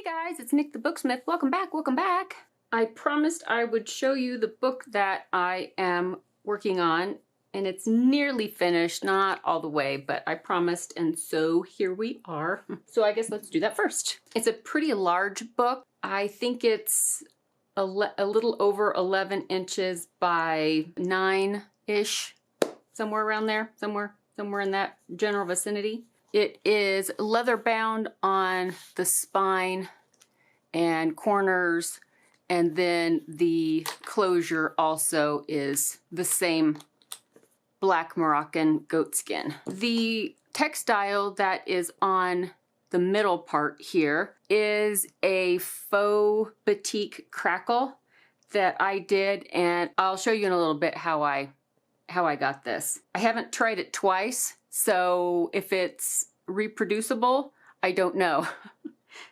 Hey guys, it's Nick the Booksmith. Welcome back, welcome back. I promised I would show you the book that I am working on, and it's nearly finished, not all the way, but I promised, and so here we are. So I guess let's do that first. It's a pretty large book. I think it's a little over 11 inches by 9-ish, somewhere around there, somewhere in that general vicinity. It is leather bound on the spine and corners, and then the closure also is the same black Moroccan goatskin. The textile that is on the middle part here is a faux batik crackle that I did, and I'll show you in a little bit how I got this. I haven't tried it twice, so if it's reproducible, I don't know.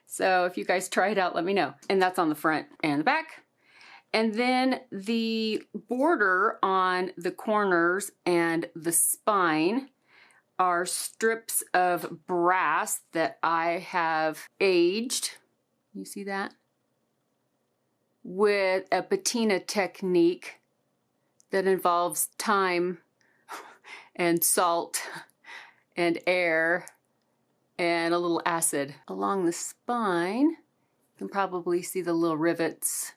So if you guys try it out, let me know. And that's on the front and the back. And then the border on the corners and the spine are strips of brass that I have aged. You see that? With a patina technique that involves time and salt and air and a little acid. Along the spine, you can probably see the little rivets.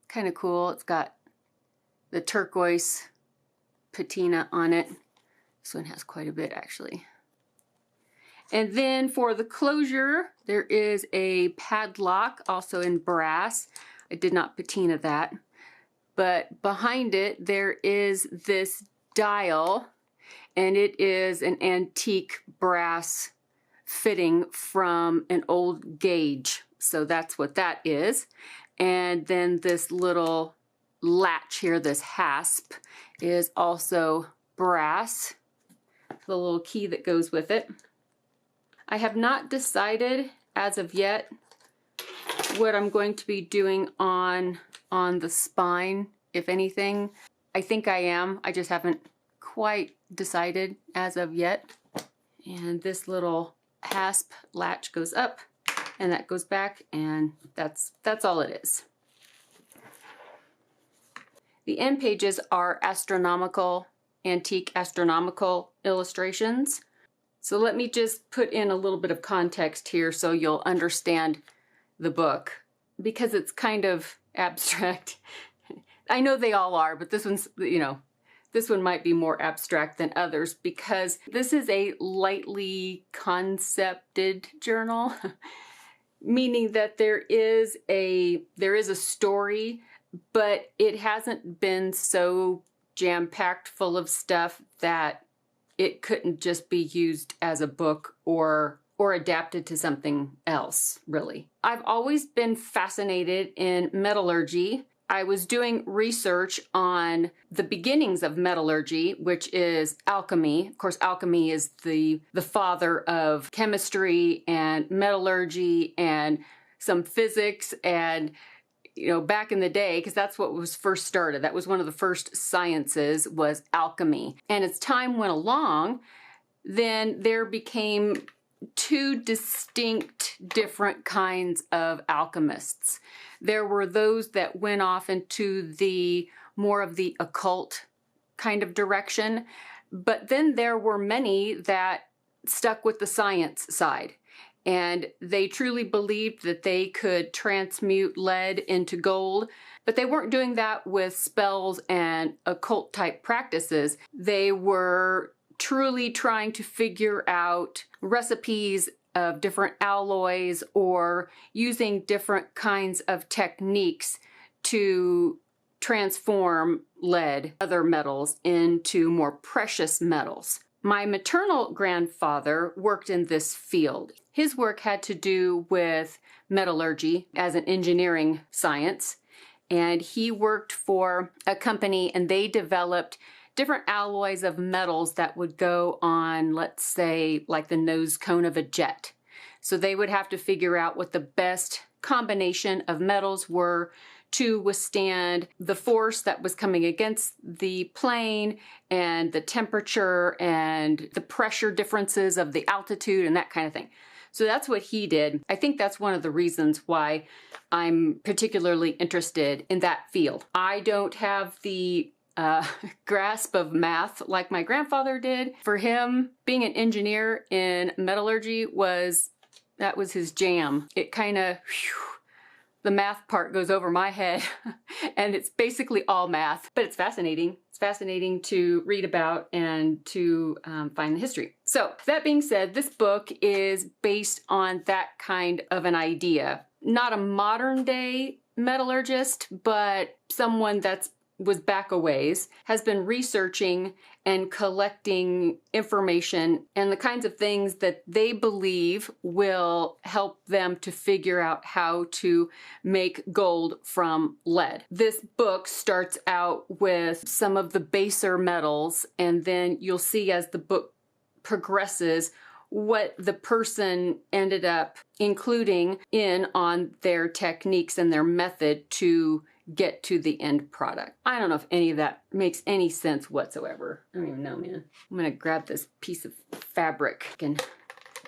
Kind of cool. It's got the turquoise patina on it. This one has quite a bit actually. And then for the closure, there is a padlock, also in brass. I did not patina that. But behind it, there is this dial, and it is an antique brass fitting from an old gauge. So that's what that is. And then this little latch here, this hasp, is also brass. The little key that goes with it. I have not decided as of yet what I'm going to be doing on the spine, if anything. I think I am. I just haven't quite decided as of yet. And this little hasp latch goes up and that goes back, and that's all it is. The end pages are antique astronomical illustrations. So let me just put in a little bit of context here so you'll understand the book, because it's kind of abstract. I know they all are, but this one's, this one might be more abstract than others because this is a lightly concepted journal, meaning that there is a story, but it hasn't been so jam-packed full of stuff that it couldn't just be used as a book or adapted to something else, really. I've always been fascinated in metallurgy. I was doing research on the beginnings of metallurgy, which is alchemy. Of course, alchemy is the father of chemistry and metallurgy and some physics, and back in the day, because that's what was first started. That was one of the first sciences, was alchemy. And as time went along, then there became two distinct different kinds of alchemists. There were those that went off into the more of the occult kind of direction, but then there were many that stuck with the science side. And they truly believed that they could transmute lead into gold, but they weren't doing that with spells and occult type practices. They were truly trying to figure out recipes of different alloys or using different kinds of techniques to transform lead, other metals, into more precious metals. My maternal grandfather worked in this field. His work had to do with metallurgy as an engineering science, and he worked for a company, and they developed different alloys of metals that would go on, let's say, like the nose cone of a jet. So they would have to figure out what the best combination of metals were to withstand the force that was coming against the plane and the temperature and the pressure differences of the altitude and that kind of thing. So that's what he did. I think that's one of the reasons why I'm particularly interested in that field. I don't have the grasp of math like my grandfather did. For him, being an engineer in metallurgy that was his jam. It kind of, the math part goes over my head and it's basically all math, but it's fascinating. It's fascinating to read about and to find the history. So that being said, this book is based on that kind of an idea. Not a modern day metallurgist, but someone was back a ways, has been researching and collecting information and the kinds of things that they believe will help them to figure out how to make gold from lead. This book starts out with some of the baser metals, and then you'll see as the book progresses what the person ended up including in on their techniques and their method to get to the end product. I don't know if any of that makes any sense whatsoever. I don't even know, man. I'm gonna grab this piece of fabric and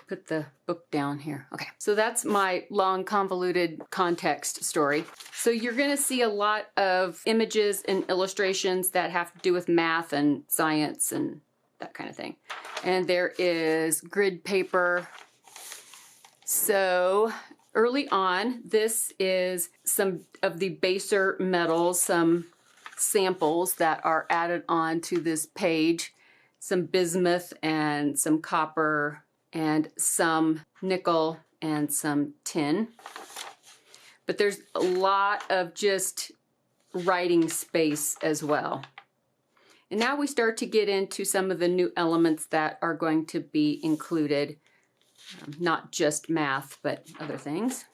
put the book down here. Okay, so that's my long convoluted context story. So you're gonna see a lot of images and illustrations that have to do with math and science and that kind of thing. And there is grid paper. So early on, this is some of the baser metals, some samples that are added on to this page, some bismuth and some copper and some nickel and some tin. But there's a lot of just writing space as well. And now we start to get into some of the new elements that are going to be included. Not just math, but other things.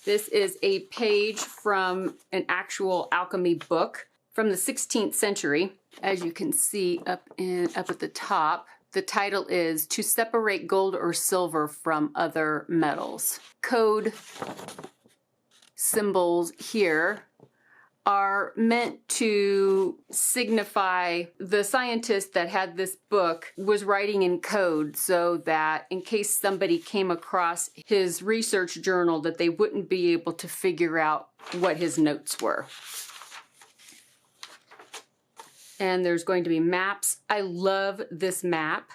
This is a page from an actual alchemy book from the 16th century. As you can see up at the top, the title is To Separate Gold or Silver from Other Metals. Code symbols here are meant to signify the scientist that had this book was writing in code so that in case somebody came across his research journal that they wouldn't be able to figure out what his notes were. And there's going to be maps. I love this map.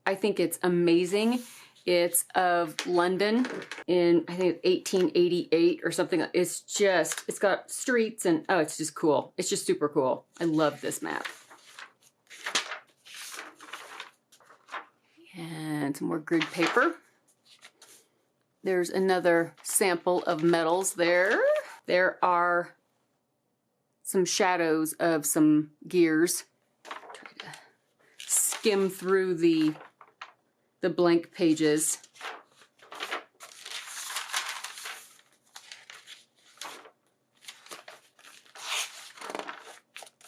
I think it's amazing. It's of London in, I think, 1888 or something. It's got streets and, oh, it's just cool. It's just super cool. I love this map. And some more grid paper. There's another sample of metals there. There are some shadows of some gears. Try to skim through the blank pages.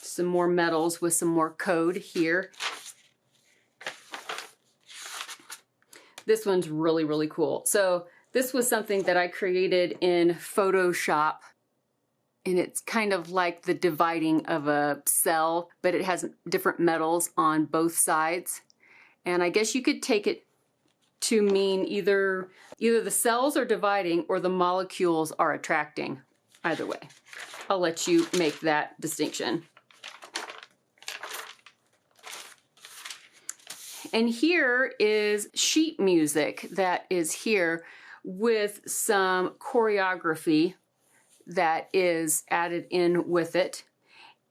Some more metals with some more code here. This one's really, really cool. So this was something that I created in Photoshop, and it's kind of like the dividing of a cell, but it has different metals on both sides. And I guess you could take it to mean either the cells are dividing or the molecules are attracting. Either way, I'll let you make that distinction. And here is sheet music that is here with some choreography that is added in with it.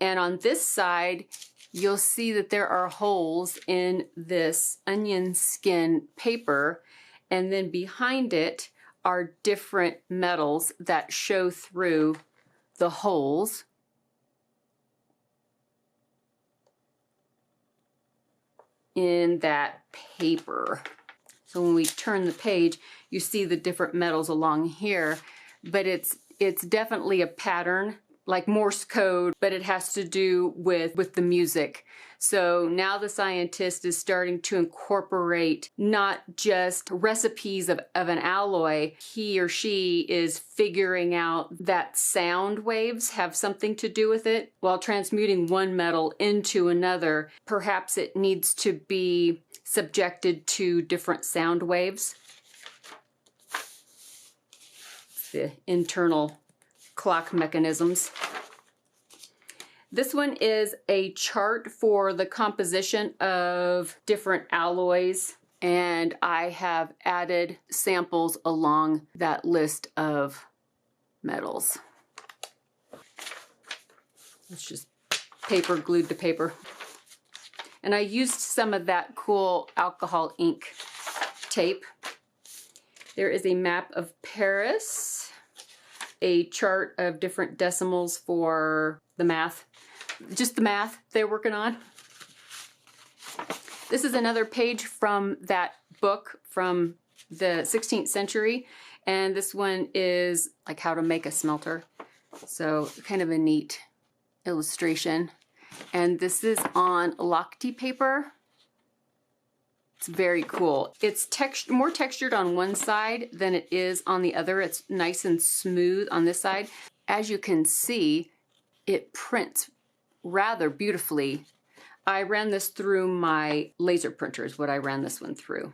And on this side, you'll see that there are holes in this onion skin paper, and then behind it are different metals that show through the holes. In that paper. So when we turn the page, you see the different metals along here, but it's definitely a pattern like Morse code, but it has to do with the music. So now the scientist is starting to incorporate not just recipes of an alloy. He or she is figuring out that sound waves have something to do with it. While transmuting one metal into another, perhaps it needs to be subjected to different sound waves. The internal clock mechanisms. This one is a chart for the composition of different alloys, and I have added samples along that list of metals. It's just paper glued to paper. And I used some of that cool alcohol ink tape. There is a map of Paris, a chart of different decimals for the math. Just the math they're working on. This is another page from that book from the 16th century, and this one is like how to make a smelter. So kind of a neat illustration. And this is on Lotka paper. It's very cool. It's more textured on one side than it is on the other. It's nice and smooth on this side. As you can see, it prints rather beautifully. I ran this through my laser printer is what I ran this one through.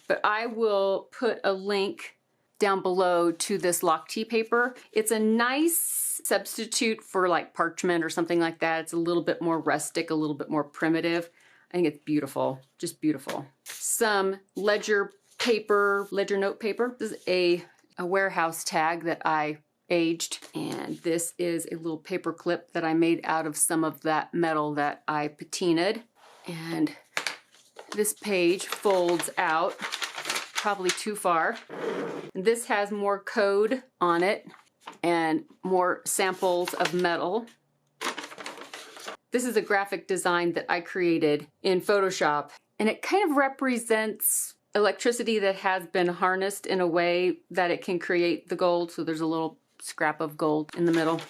But I will put a link down below to this Lotka paper. It's a nice substitute for like parchment or something like that. It's a little bit more rustic, a little bit more primitive. I think it's beautiful, just beautiful. Some ledger note paper. This is a warehouse tag that I aged, and this is a little paper clip that I made out of some of that metal that I patinaed. And this page folds out, probably too far. And this has more code on it and more samples of metal. This is a graphic design that I created in Photoshop, and it kind of represents electricity that has been harnessed in a way that it can create the gold. So there's a little scrap of gold in the middle.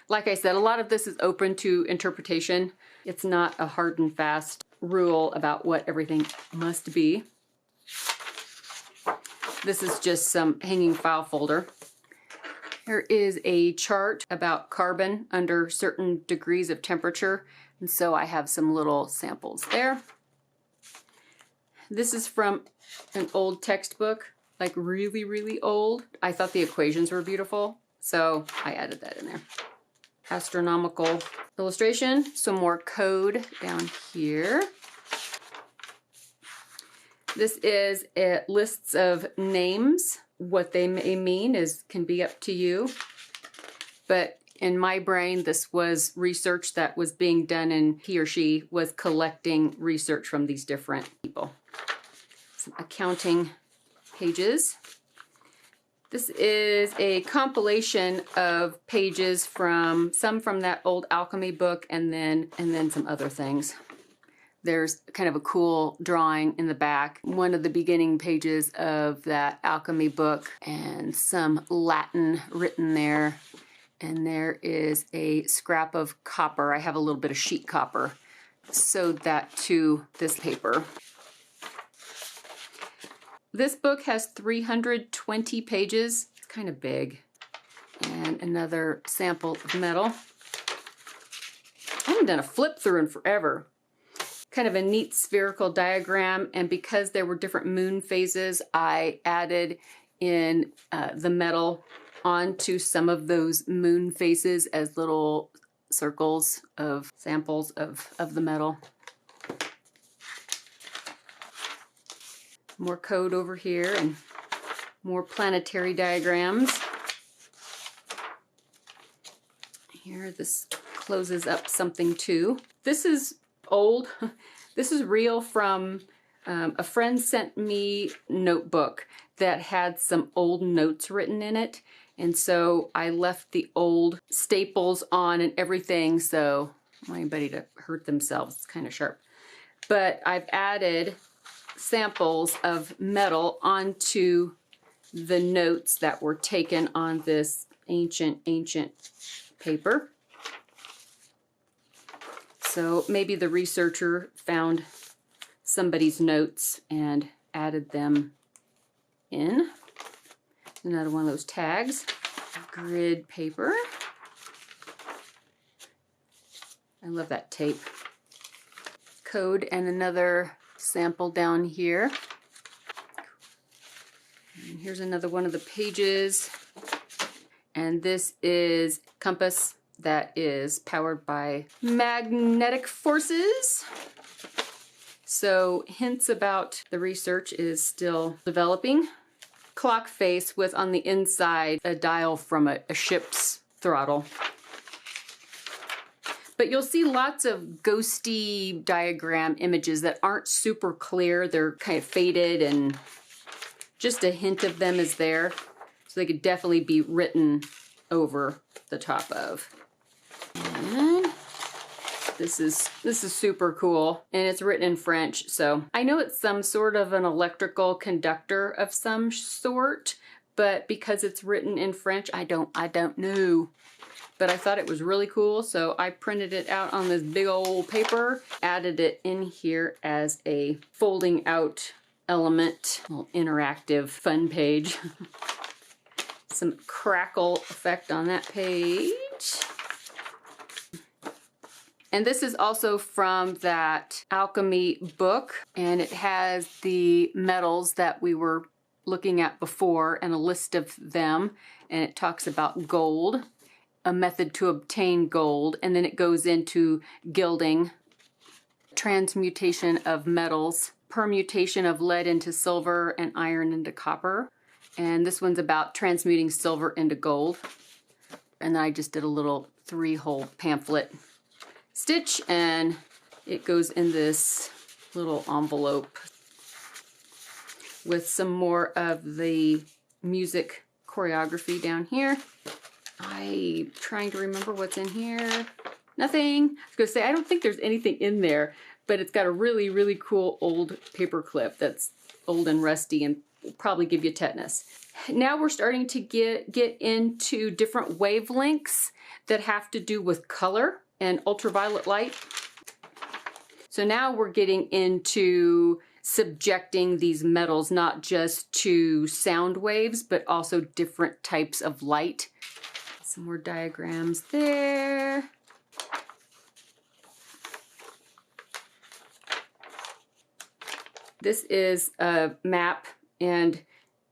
Like I said, a lot of this is open to interpretation. It's not a hard and fast rule about what everything must be. This is just some hanging file folder. There is a chart about carbon under certain degrees of temperature, and so I have some little samples there. This is from an old textbook, like really, really old. I thought the equations were beautiful, so I added that in there. Astronomical illustration, some more code down here. This is lists of names. What they may mean can be up to you. But in my brain, this was research that was being done, and he or she was collecting research from these different people. Some accounting pages. This is a compilation of pages from that old alchemy book, and then some other things. There's kind of a cool drawing in the back, one of the beginning pages of that alchemy book, and some Latin written there. And there is a scrap of copper. I have a little bit of sheet copper. Sewed that to this paper. This book has 320 pages. It's kind of big. And another sample of metal. I haven't done a flip through in forever. Kind of a neat spherical diagram, and because there were different moon phases, I added in the metal onto some of those moon phases as little circles of samples of the metal. More code over here and more planetary diagrams. Here, this closes up something too. This is old. This is real from a friend sent me notebook that had some old notes written in it. And so I left the old staples on and everything, so I don't want anybody to hurt themselves. It's kind of sharp. But I've added samples of metal onto the notes that were taken on this ancient paper. So maybe the researcher found somebody's notes and added them in. Another one of those tags. Grid paper. I love that tape. Code and another sample down here. And here's another one of the pages. And this is compass that is powered by magnetic forces. So hints about the research is still developing. Clock face with on the inside a dial from a ship's throttle. But you'll see lots of ghosty diagram images that aren't super clear. They're kind of faded and just a hint of them is there. So they could definitely be written over the top of. And this is super cool, and it's written in French, so I know it's some sort of an electrical conductor of some sort, but because it's written in French, I don't know. But I thought it was really cool, so I printed it out on this big old paper, added it in here as a folding out element, little interactive fun page. Some crackle effect on that page. And this is also from that alchemy book, and it has the metals that we were looking at before and a list of them, and it talks about gold, a method to obtain gold, and then it goes into gilding, transmutation of metals, permutation of lead into silver and iron into copper, and this one's about transmuting silver into gold. And then I just did a little 3-hole pamphlet stitch, and it goes in this little envelope with some more of the music choreography down here. I'm trying to remember what's in here. Nothing. I was gonna say, I don't think there's anything in there, but it's got a really, really cool old paper clip that's old and rusty and will probably give you tetanus. Now we're starting to get into different wavelengths that have to do with color and ultraviolet light. So now we're getting into subjecting these metals not just to sound waves, but also different types of light. Some more diagrams there. This is a map, and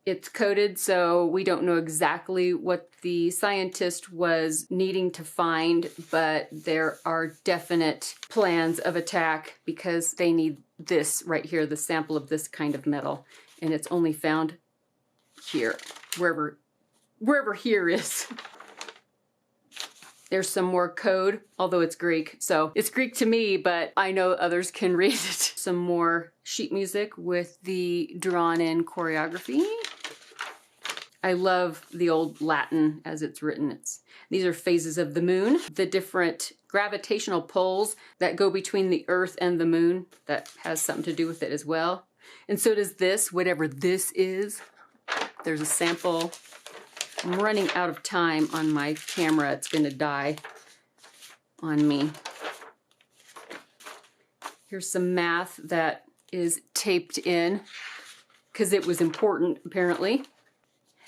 it's coded, so we don't know exactly what the scientist was needing to find, but there are definite plans of attack because they need this right here, the sample of this kind of metal, and it's only found here, wherever here is. There's some more code, although it's Greek. So it's Greek to me, but I know others can read it. Some more sheet music with the drawn-in choreography. I love the old Latin as it's written. These are phases of the moon, the different gravitational pulls that go between the Earth and the moon. That has something to do with it as well. And so does this, whatever this is. There's a sample. I'm running out of time on my camera. It's going to die on me. Here's some math that is taped in because it was important, apparently.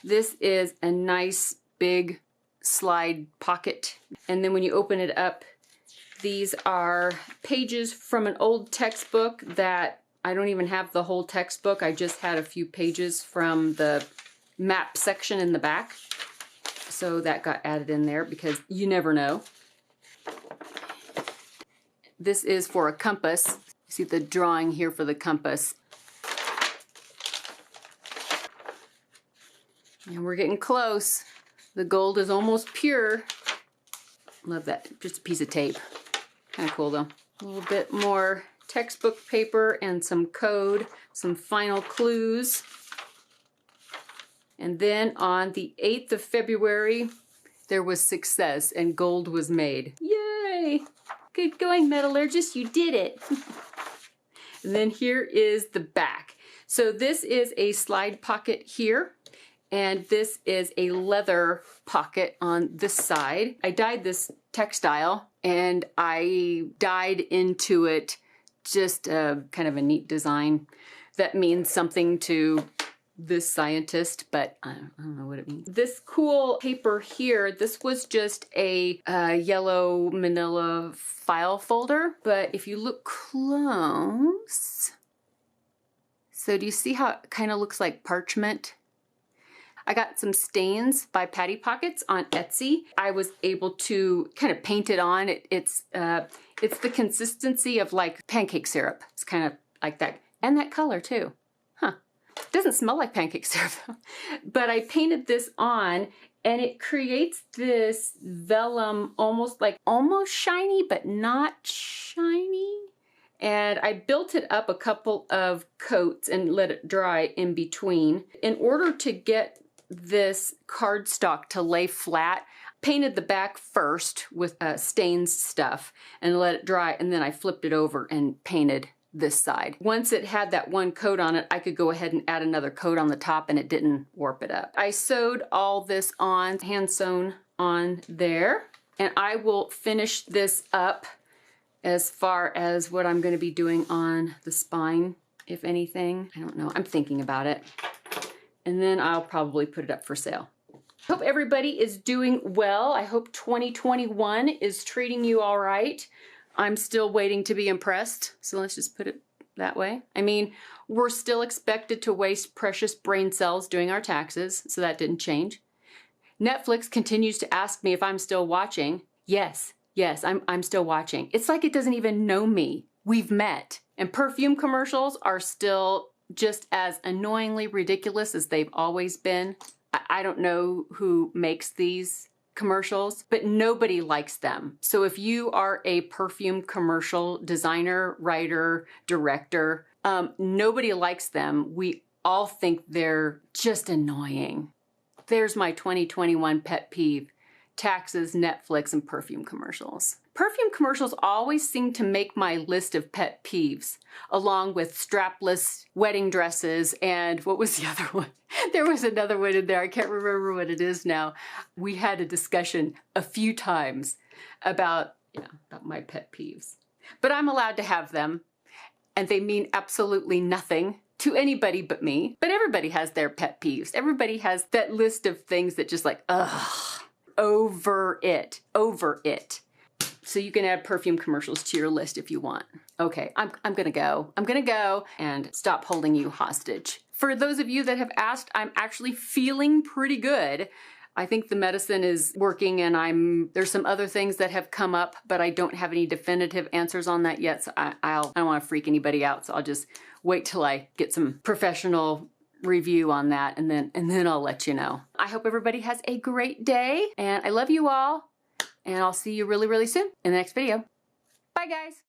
This is a nice big slide pocket. And then when you open it up, these are pages from an old textbook that I don't even have the whole textbook. I just had a few pages from the map section in the back. So that got added in there because you never know. This is for a compass. You see the drawing here for the compass. And we're getting close. The gold is almost pure. Love that. Just a piece of tape. Kind of cool though. A little bit more textbook paper and some code, some final clues. And then on the 8th of February, there was success and gold was made. Yay! Good going, metallurgist, you did it. And then here is the back. So this is a slide pocket here. And this is a leather pocket on this side. I dyed this textile and I dyed into it just kind of a neat design that means something to this scientist, but I don't know what it means. This cool paper here, this was just a yellow manila file folder, but if you look close, so do you see how it kind of looks like parchment? I got some stains by Patty Pockets on Etsy. I was able to kind of paint it on. It's the consistency of like pancake syrup. It's kind of like that, and that color too. Huh. It doesn't smell like pancake syrup, but I painted this on and it creates this vellum, almost shiny, but not shiny. And I built it up a couple of coats and let it dry in between. In order to get this cardstock to lay flat, painted the back first with stains stuff and let it dry, and then I flipped it over and painted this side. Once it had that one coat on it, I could go ahead and add another coat on the top and it didn't warp it up. I sewed all this on, hand sewn on there, and I will finish this up as far as what I'm going to be doing on the spine, if anything. I don't know. I'm thinking about it. And then I'll probably put it up for sale. Hope everybody is doing well. I hope 2021 is treating you all right. I'm still waiting to be impressed, so let's just put it that way. I mean, we're still expected to waste precious brain cells doing our taxes, so that didn't change. Netflix continues to ask me if I'm still watching. Yes, I'm still watching. It's like it doesn't even know me. We've met. And perfume commercials are still just as annoyingly ridiculous as they've always been. I don't know who makes these commercials, but nobody likes them. So if you are a perfume commercial designer, writer, director, nobody likes them. We all think they're just annoying. There's my 2021 pet peeve: taxes, Netflix, and perfume commercials. Perfume commercials always seem to make my list of pet peeves, along with strapless wedding dresses and what was the other one? There was another one in there. I can't remember what it is now. We had a discussion a few times about my pet peeves. But I'm allowed to have them, and they mean absolutely nothing to anybody but me. But everybody has their pet peeves. Everybody has that list of things that just like, ugh, over it. So you can add perfume commercials to your list if you want. Okay, I'm gonna go. I'm gonna go and stop holding you hostage. For those of you that have asked, I'm actually feeling pretty good. I think the medicine is working, and there's some other things that have come up, but I don't have any definitive answers on that yet. So I don't want to freak anybody out. So I'll just wait till I get some professional review on that, and then I'll let you know. I hope everybody has a great day, and I love you all, and I'll see you really, really soon in the next video. Bye, guys.